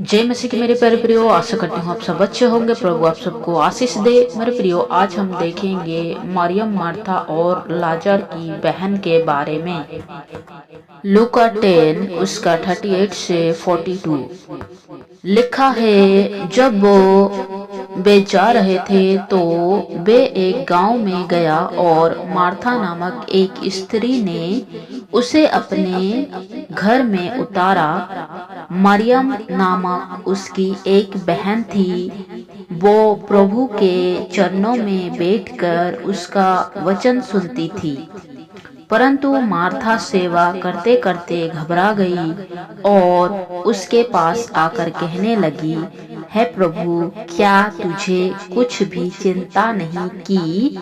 जय मसीह के मेरे प्यारे प्रियो, आशा करती हूँ आप सब अच्छे होंगे। प्रभु आप सबको आशीष दे। मेरे प्रियो, आज हम देखेंगे मरियम, मार्था और लाजर की बहन के बारे में। लूका 10 उसका 38 से 42 लिखा है, जब वे जा रहे थे तो वे एक गांव में गया और मार्था नामक एक स्त्री ने उसे अपने घर में उतारा। मरियम नामक उसकी एक बहन थी। वो प्रभु के चरणों में बैठकर उसका वचन सुनती थी। परंतु मार्था सेवा करते करते घबरा गई और उसके पास आकर कहने लगी, है प्रभु, क्या तुझे कुछ भी चिंता नहीं कि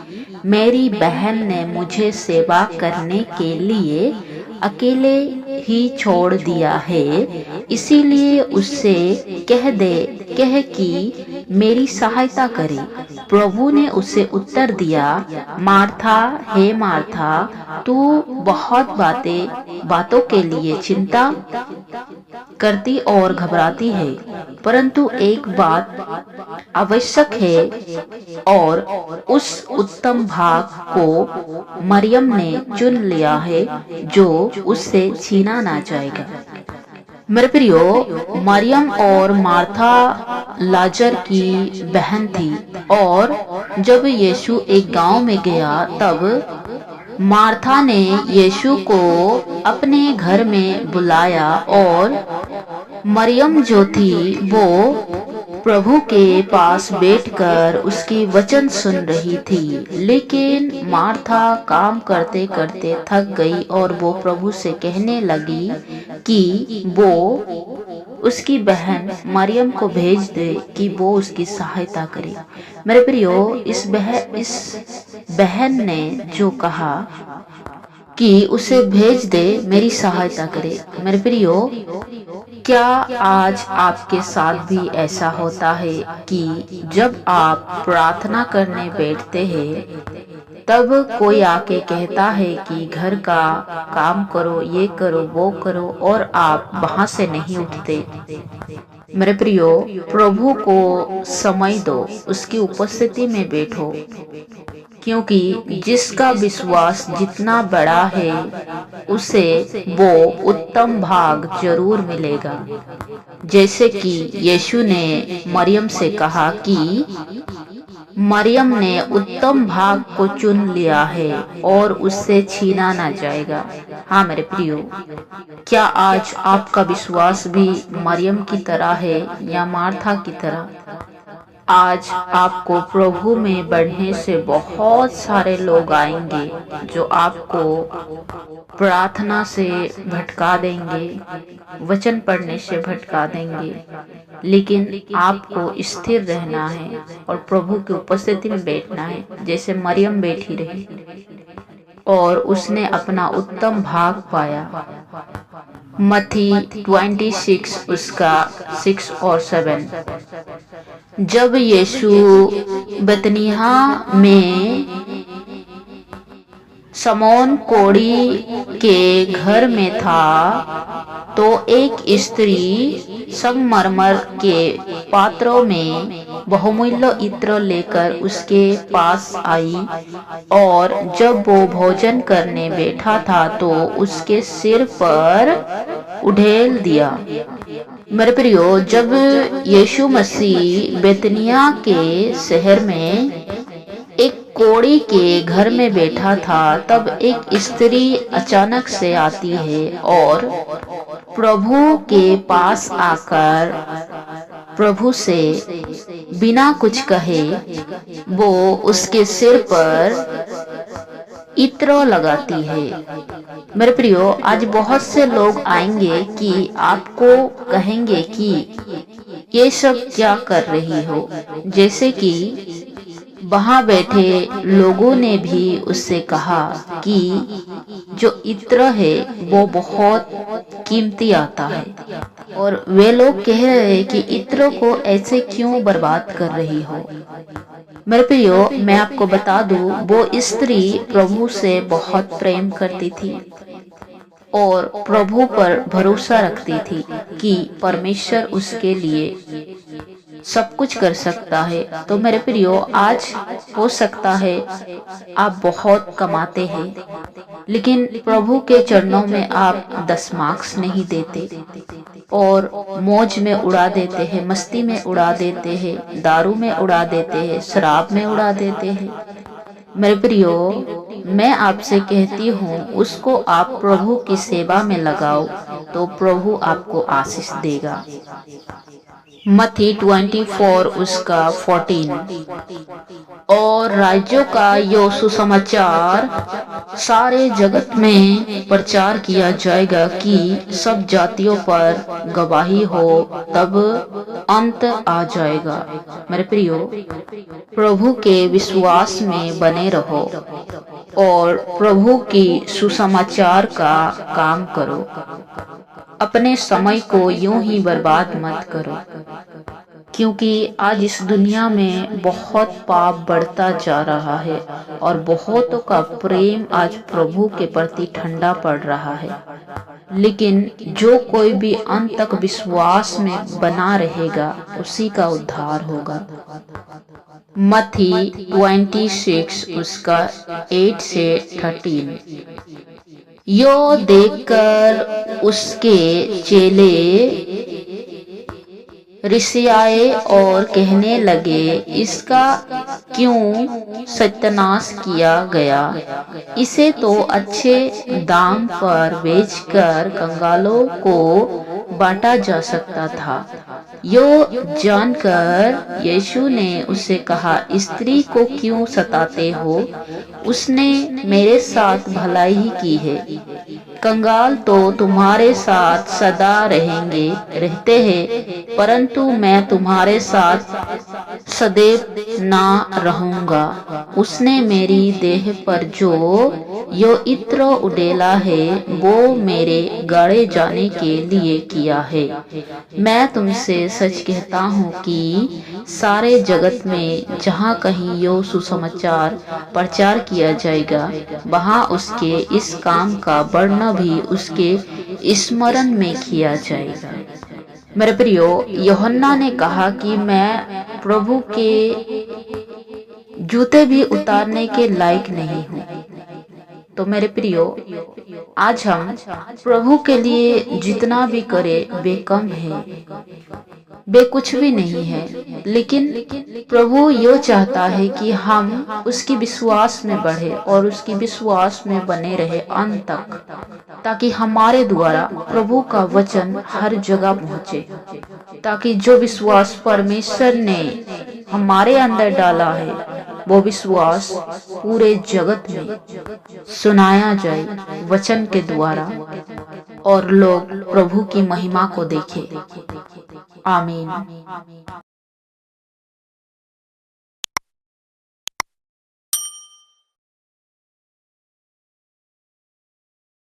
मेरी बहन ने मुझे सेवा करने के लिए अकेले ही छोड़ दिया है? इसीलिए उससे कह कि मेरी सहायता करे। प्रभु ने उसे उत्तर दिया, मार्था, हे मार्था, तू बहुत बातों के लिए चिंता करती और घबराती है, परंतु एक बात आवश्यक है और उस उत्तम भाग को मरियम ने चुन लिया है जो उससे छीना ना जाएगा। मेरे प्रियो, मरियम और मार्था लाजर की बहन थी और जब यीशु एक गांव में गया तब मार्था ने यीशु को अपने घर में बुलाया और मरियम जो थी वो प्रभु के पास बैठकर उसकी वचन सुन रही थी। लेकिन मार्था काम करते करते थक गई और वो प्रभु से कहने लगी कि वो उसकी बहन मरियम को भेज दे कि वो उसकी सहायता करे। मेरे प्रियो, इस बहन ने जो कहा कि उसे भेज दे, मेरी सहायता करे। मेरे प्रियो, क्या आज आपके साथ भी ऐसा होता है कि जब आप प्रार्थना करने बैठते हैं तब कोई आके कहता है कि घर का काम करो, ये करो, वो करो, और आप वहां से नहीं उठते? मेरे प्रियो, प्रभु को समय दो, उसकी उपस्थिति में बैठो, क्योंकि जिसका विश्वास जितना बड़ा है उसे वो उत्तम भाग जरूर मिलेगा। जैसे कि यीशु ने मरियम से कहा कि मरियम ने उत्तम भाग को चुन लिया है और उससे छीना ना जाएगा। हाँ मेरे प्रियो, क्या आज आपका विश्वास भी मरियम की तरह है या मार्था की तरह? आज आपको प्रभु में बढ़ने से बहुत सारे लोग आएंगे जो आपको प्रार्थना से भटका देंगे, वचन पढ़ने से भटका देंगे, लेकिन आपको स्थिर रहना है और प्रभु की उपस्थिति में बैठना है, जैसे मरियम बैठी रही और उसने अपना उत्तम भाग पाया। मत्ती 26 उसका 6 और 7। जब यीशु बेतनिय्याह में शमौन कोढ़ी के घर में था तो एक स्त्री संगमरमर के पात्रों में बहुमूल्य इत्र लेकर उसके पास आई और जब वो भोजन करने बैठा था तो उसके सिर पर उड़ेल दिया। मेरे प्रियो, जब यीशु मसीह बेतनिय्याह के शहर में एक कोढ़ी के घर में बैठा था तब एक स्त्री अचानक से आती है और प्रभु के पास आकर प्रभु से बिना कुछ कहे वो उसके सिर पर इत्र लगाती है। मेरे प्रियो, आज बहुत से लोग आएंगे कि आपको कहेंगे कि ये सब क्या कर रही हो, जैसे कि वहां बैठे लोगों ने भी उससे कहा कि जो इत्र है वो बहुत कीमती आता है और वे लोग कह रहे हैं कि इत्र को ऐसे क्यों बर्बाद कर रही हो। मेरे प्रियो, मैं आपको बता दूं, वो स्त्री प्रभु से बहुत प्रेम करती थी और प्रभु पर भरोसा रखती थी कि परमेश्वर उसके लिए सब कुछ कर सकता है। तो मेरे प्रियो, आज हो सकता है आप बहुत कमाते हैं, लेकिन प्रभु के चरणों में आप 10 मार्क्स नहीं देते और मौज में उड़ा देते हैं, मस्ती में उड़ा देते हैं, दारू में उड़ा देते हैं, शराब में उड़ा देते हैं। मेरे प्रियो, मैं आपसे कहती हूँ, उसको आप प्रभु की सेवा में लगाओ तो प्रभु आपको आशीष देगा। मत्ती 24 उसका 14। और राज्यों का यो सुसमाचार सारे जगत में प्रचार किया जाएगा कि सब जातियों पर गवाही हो, तब अंत आ जाएगा। मेरे प्रियो, प्रभु के विश्वास में बने रहो और प्रभु की सुसमाचार का काम करो। अपने समय को यूं ही बर्बाद मत करो, क्योंकि आज इस दुनिया में बहुत पाप बढ़ता जा रहा है और बहुतों का प्रेम आज प्रभु के प्रति ठंडा पड़ रहा है। लेकिन जो कोई भी अंत तक विश्वास में बना रहेगा, उसी का उद्धार होगा। मत्ती 26 उसका 8 से 13। यो देखकर उसके चेले ऋषियाए और कहने लगे, इसका क्यों सत्यानाश किया गया? इसे तो अच्छे दाम पर बेचकर कंगालों को बांटा जा सकता था। यो जानकर यीशु ने उसे कहा, स्त्री को क्यों सताते हो? उसने मेरे साथ भलाई ही की है। कंगाल तो तुम्हारे साथ सदा रहते हैं, परंतु मैं तुम्हारे साथ सदैव ना रहूंगा। उसने मेरी देह पर जो यो इत्र उडेला है, वो मेरे गाड़े जाने के लिए किया है। मैं तुमसे सच कहता हूँ कि सारे जगत में जहाँ कहीं यो सुसमाचार प्रचार किया जाएगा, वहाँ उसके इस काम का वर्णन भी उसके स्मरण में किया जाएगा। मेरे प्रियो, यूहन्ना ने कहा कि मैं प्रभु के जूते भी उतारने के लायक नहीं हूँ। तो मेरे प्रियो, आज हम प्रभु के लिए जितना भी करें वे कम है, वे कुछ भी नहीं है। लेकिन प्रभु यो चाहता है कि हम उसकी विश्वास में बढ़े और उसकी विश्वास में बने रहे अंत तक, ताकि हमारे द्वारा प्रभु का वचन हर जगह पहुँचे, ताकि जो विश्वास परमेश्वर ने हमारे अंदर डाला है, वो विश्वास पूरे जगत में सुनाया जाए वचन के द्वारा और लोग प्रभु की महिमा को देखें। आमीन।